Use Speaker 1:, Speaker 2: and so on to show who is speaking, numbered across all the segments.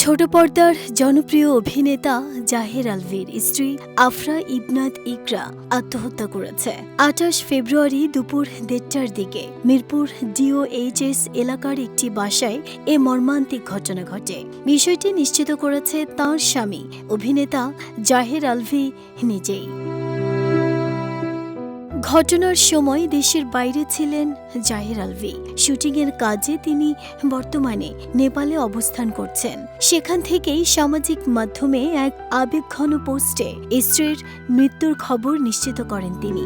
Speaker 1: ছোট পর্দার জনপ্রিয় অভিনেতা জাহের আলভির স্ত্রী আফরা ইবনাত ইকরা আত্মহত্যা করেছে। ২৮ ফেব্রুয়ারি দুপুর ১:৩০টার দিকে মিরপুর DOHS এলাকার একটি বাসায় এ মর্মান্তিক ঘটনা ঘটে। বিষয়টি নিশ্চিত করেছে তাঁর স্বামী অভিনেতা জাহের আলভি নিজেই। ঘটনার সময় দেশের বাইরে ছিলেন জাহের আলভি। শুটিংয়ের কাজে তিনি বর্তমানে নেপালে অবস্থান করছেন। সেখান থেকেই সামাজিক মাধ্যমে এক আবেগঘন পোস্টে স্ত্রীর মৃত্যুর খবর নিশ্চিত করেন তিনি।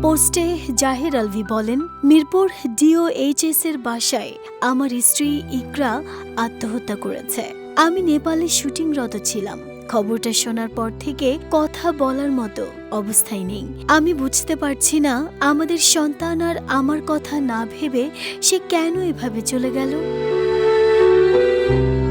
Speaker 1: পোস্টে জাহের আলভি বলেন, মিরপুর DOHS এর বাসায় আমার স্ত্রী ইকরা আত্মহত্যা করেছে। আমি নেপালে শুটিংরত ছিলাম। খবরটা শোনার পর থেকে কথা বলার মতো অবস্থায় নেই। আমি বুঝতে পারছি না আমাদের সন্তান আর আমার কথা না ভেবে সে কেন এভাবে চলে গেল।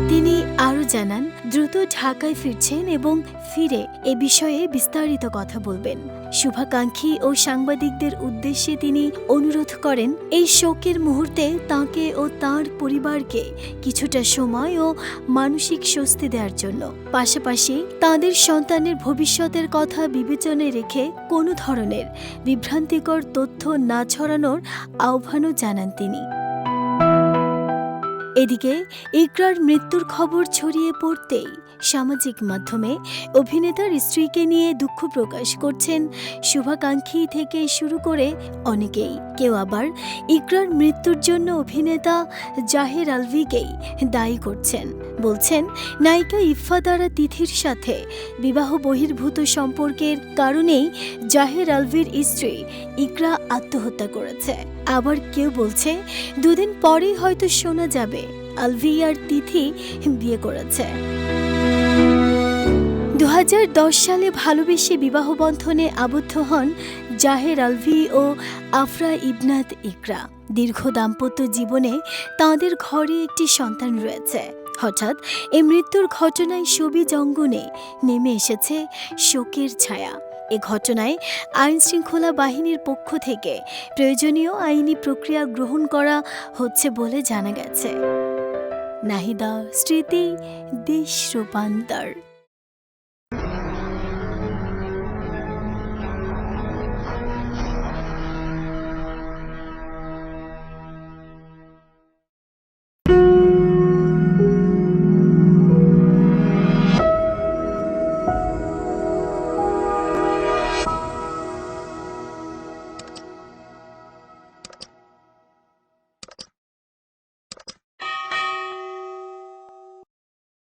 Speaker 1: তিনি আরও জানান, দ্রুত ঢাকায় ফিরছেন এবং ফিরে এ বিষয়ে বিস্তারিত কথা বলবেন। শুভাকাঙ্ক্ষী ও সাংবাদিকদের উদ্দেশ্যে তিনি অনুরোধ করেন এই শোকের মুহূর্তে তাঁকে ও তাঁর পরিবারকে কিছুটা সময় ও মানসিক স্বস্তি দেওয়ার জন্য, পাশাপাশি তাঁদের সন্তানের ভবিষ্যতের কথা বিবেচনায় রেখে কোনো ধরনের বিভ্রান্তিকর তথ্য না ছড়ানোর আহ্বানও জানান তিনি। এদিকে ইকরার মৃত্যুর খবর ছড়িয়ে পড়তেই সামাজিক মাধ্যমে অভিনেতার স্ত্রীকে নিয়ে দুঃখ প্রকাশ করছেন শুভাকাঙ্ক্ষী থেকে শুরু করে অনেকেই। কেউ আবার ইকরার মৃত্যুর জন্য অভিনেতা জাহের আলভিকেই দায়ী করছেন। বলছেন, নায়িকা ইফফাতারা তিথির সাথে বিবাহ বহির্ভূত সম্পর্কের কারণেই জাহের আলভির স্ত্রী ইকরা আত্মহত্যা করেছে। আবার কেউ বলছে, দুদিন পরেই হয়তো শোনা যাবে আলভি আর তিথি বিয়ে করেছে। ২০১০ সালে ভালোবেসে বিবাহ বন্ধনে আবদ্ধ হন জাহের আলভি ও আফরা ইবনাত ইকরা। দীর্ঘ দাম্পত্য জীবনে তাঁদের ঘরে একটি সন্তান রয়েছে। হঠাৎ এই মৃত্যুর ঘটনায় শোবিজ অঙ্গনে নেমে এসেছে শোকের ছায়া। এ ঘটনায় আইনশৃঙ্খলা বাহিনীর পক্ষ থেকে প্রয়োজনীয় আইনি প্রক্রিয়া গ্রহণ করা হচ্ছে বলে জানা গেছে। নাহিদা স্মৃতি, দেশ রূপান্তর।